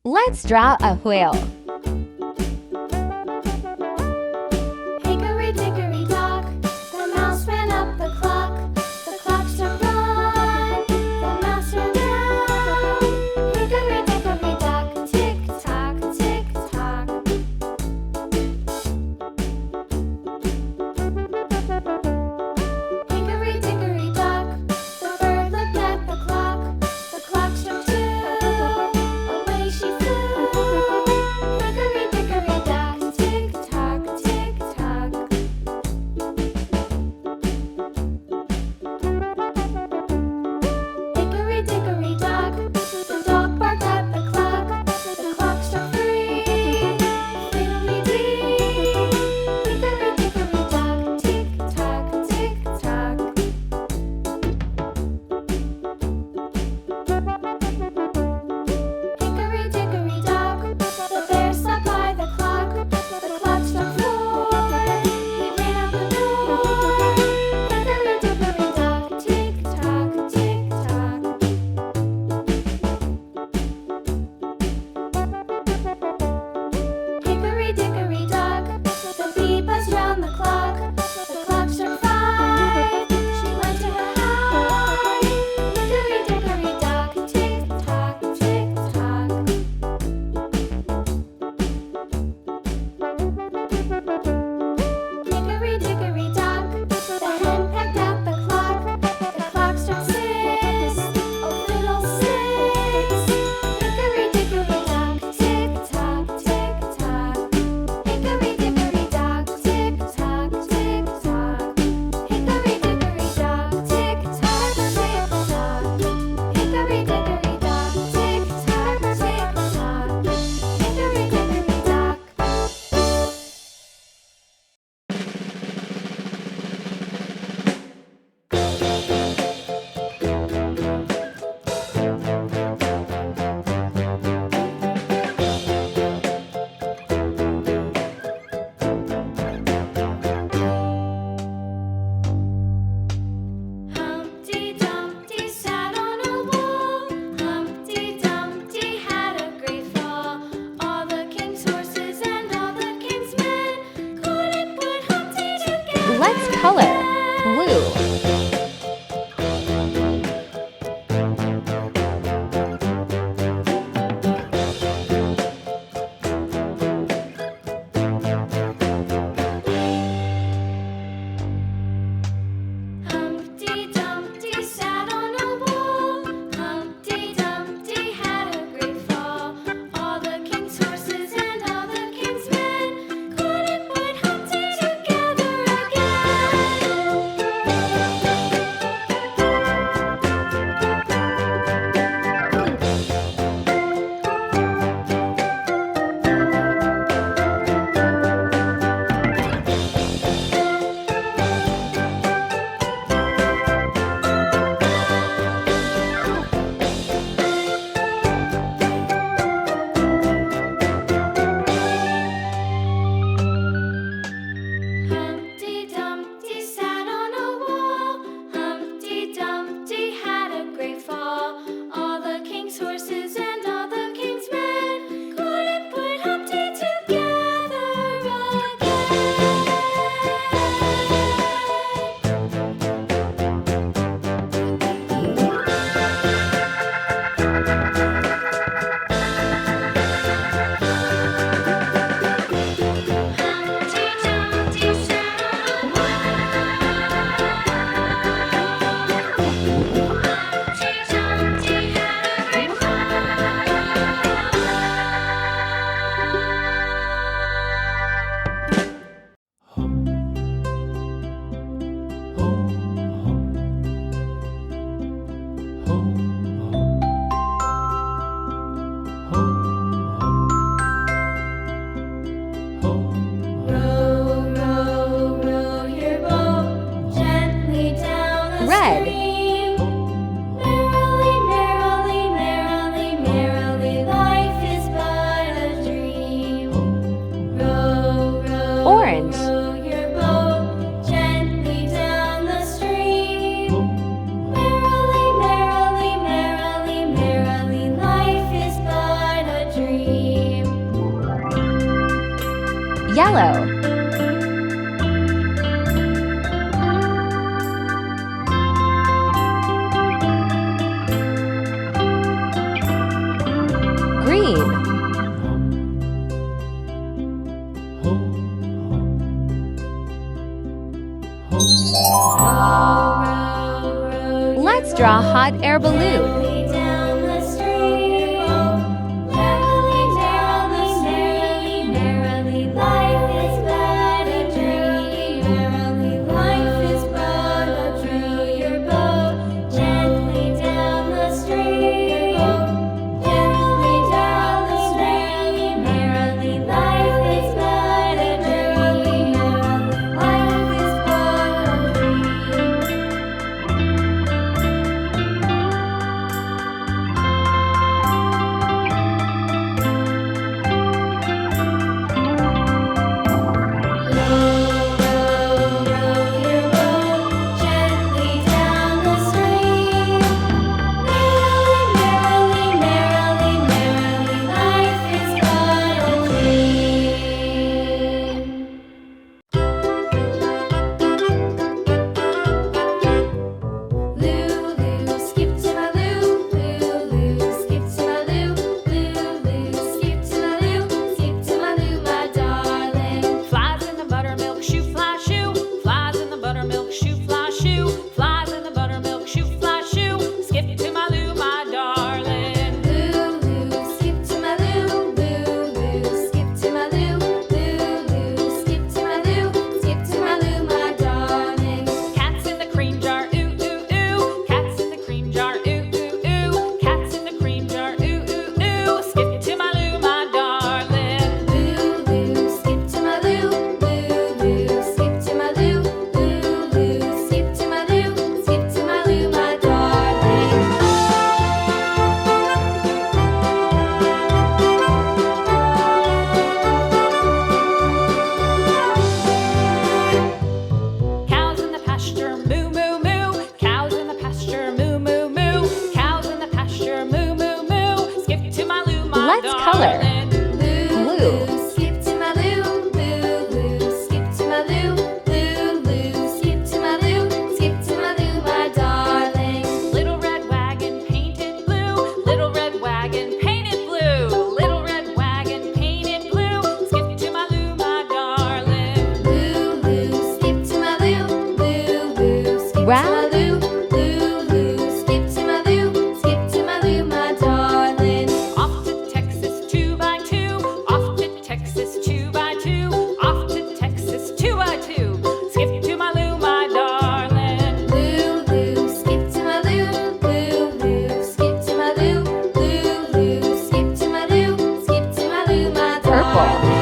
Let's draw a wheel. Hickory dickory dock, the mouse ran up the clock. The clock struck one, the mouse ran down. Hickory dickory dock, tick tock, tick tock. Hickory dickory dock, the bird looked at the clock. The clock struck two, away she flew. Yellow. Green. Let's draw a hot air balloon. Let's color. Blue. Skip to my loo, loo, loo. Skip to my loo, loo, loo. Skip to my loo, skip to my loo, my darling. Little red wagon painted blue. Little red wagon painted blue. Little red wagon painted blue. Skip to my loo, my darling. Loo, loo. Skip to my loo, loo, loo. Skip Round. to my loo, loo, loo. Skip to my loo, skip to my loo, my darling. Off to Texas 2x2. Off to Texas 2x2. Off to Texas 2x2. Skip to my loo, my darling. Loo, loo. Skip to my loo, loo, loo. Skip to my loo, loo, loo. Skip to my loo, skip to my loo, my Purple. darling.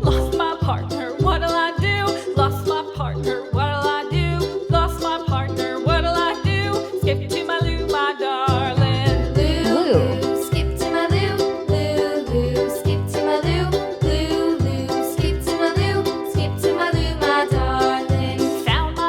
Lost my partner, what'll I do? Lost my partner, what'll I do? Lost my partner, what'll I do? Skip to my loo, my darling. Blue. Skip to my loo, loo, loo. Skip to my loo, loo, loo. Skip to my loo, skip to my loo, my darling. Found my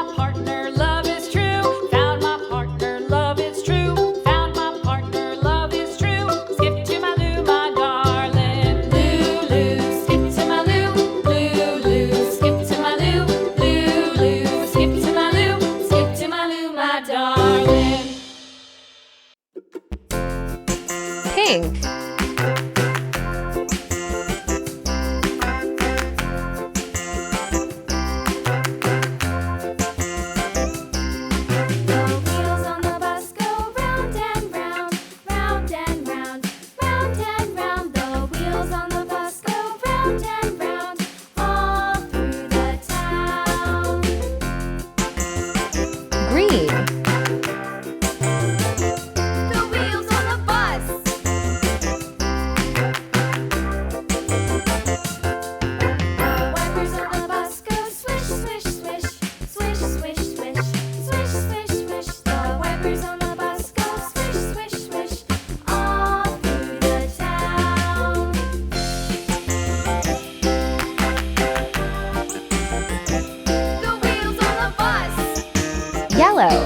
Yellow.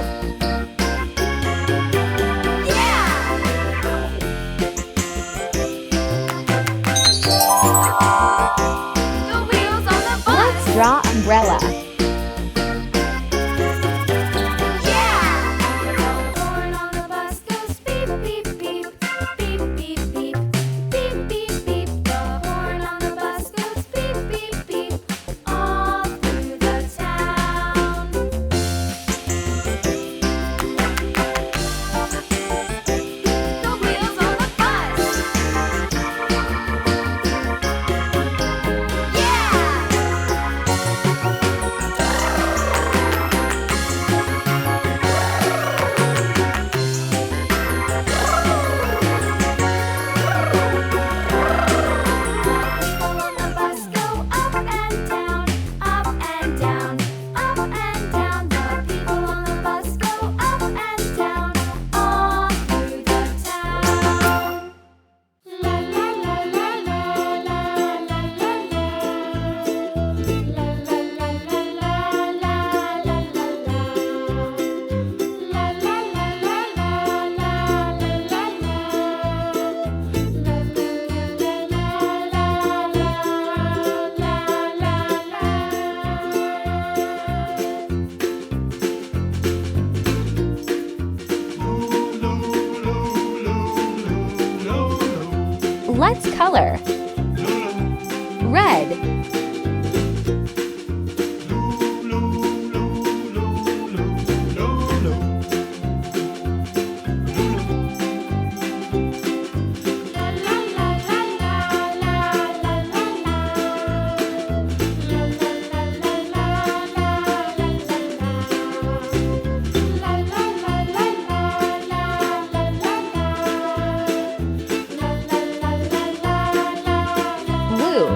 The wheels on the bus. Let's draw umbrella. The horn on the bus goes beep, beep, beep. Beep, beep, beep. Beep, beep, beep. The horn on the bus goes beep, beep, beep. All through the town. The wheels on the bus. People on the bus go up and down, up and down, up and down. The people on the bus go up and down, all through the town. La la la la la la la la la. La la la la la la la la la. La la la la la la la Let's color. Red. Blue.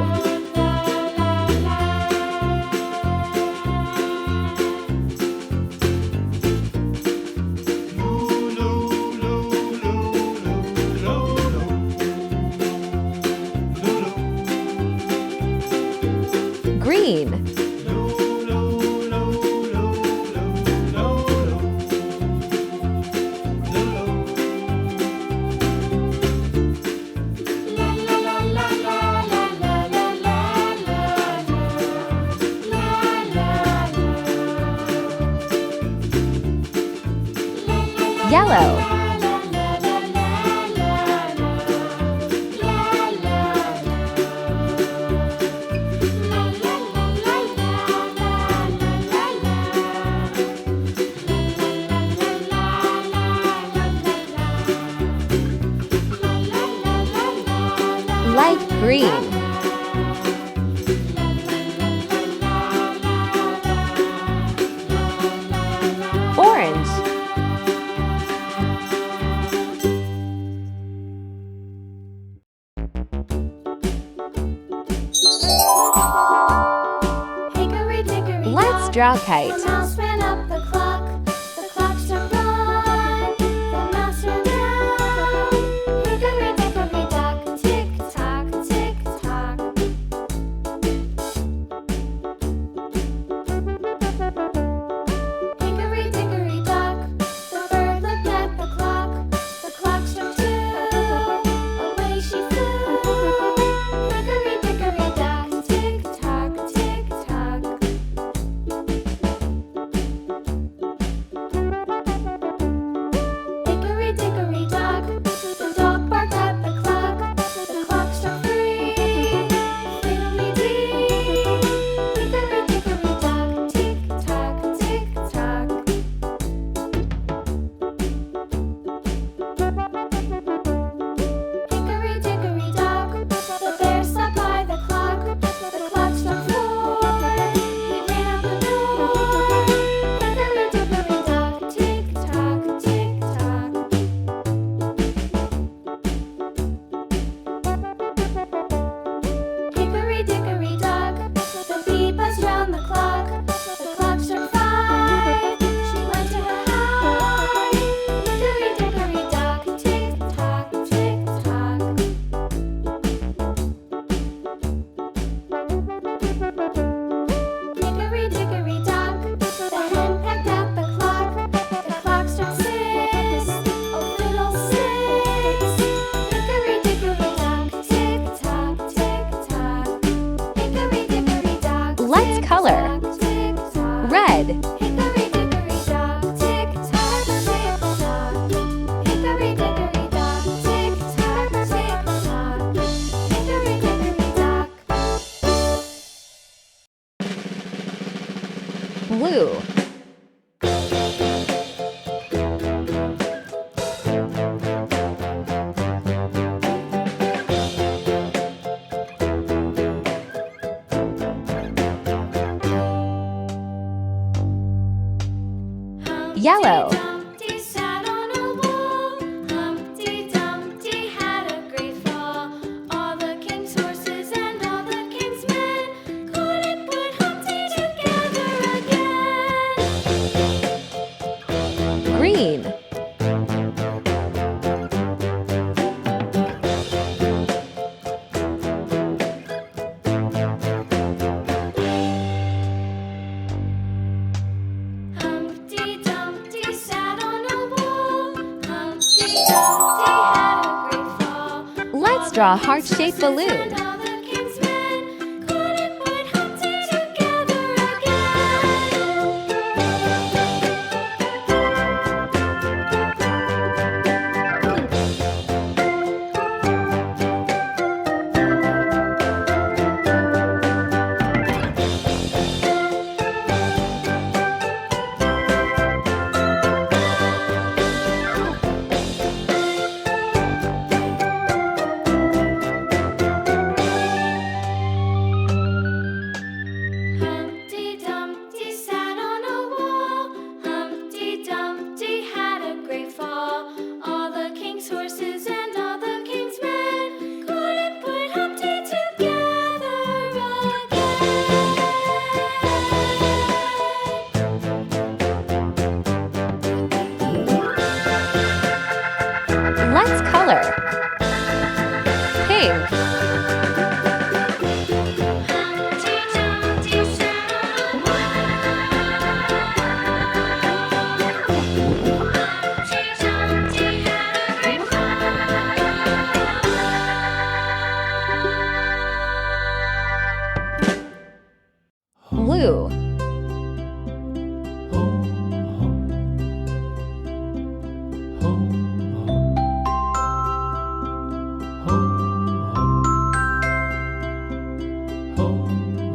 Green. Yellow. Light green. Orange. Hickory dickory Let's dock. draw The kite. mouse ran up the clock. The clock struck one. The mouse ran down. Hickory dickory dock. Tick tock, tick tock. Hickory dickory dock. The bird looked at the clock. The clock struck two. Away she flew. Hickory dickory dock. Tick tock, tick tock. color. tick tock. Red. Hickory dickory dock, tick tock, tick tock. Hickory dickory dock, tick tock, tick tock. Hickory dickory dock. Blue. Yellow. Humpty Dumpty sat on a wall. Humpty Dumpty had a great fall. All the king's horses and all the king's men couldn't put Humpty together again. Green. Humpty Dumpty sat on a wall. Humpty Dumpty had a great fall. Let's draw a heart-shaped balloon. And all the king's men couldn't put Humpty together Humpty Dumpty sat on a wall. Humpty Dumpty had a great fall. All the king's horses and all the king's men couldn't put Humpty together again. Let's color. Pink. Humpty Dumpty sat on a wall. Humpty Dumpty had a great fall. Blue.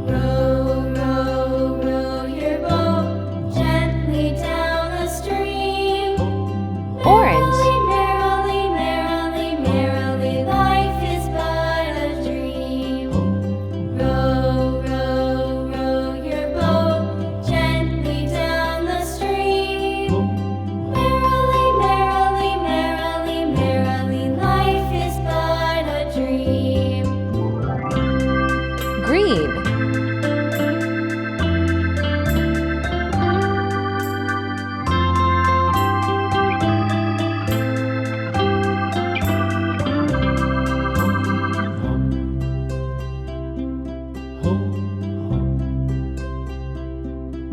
Row, row, row your boat gently down the stream. Orange. Merrily, merrily, merrily, life is but a dream. Row, row, row your boat gently down the stream. Merrily, merrily, merrily, merrily, life is but a dream. Green.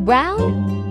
Brown.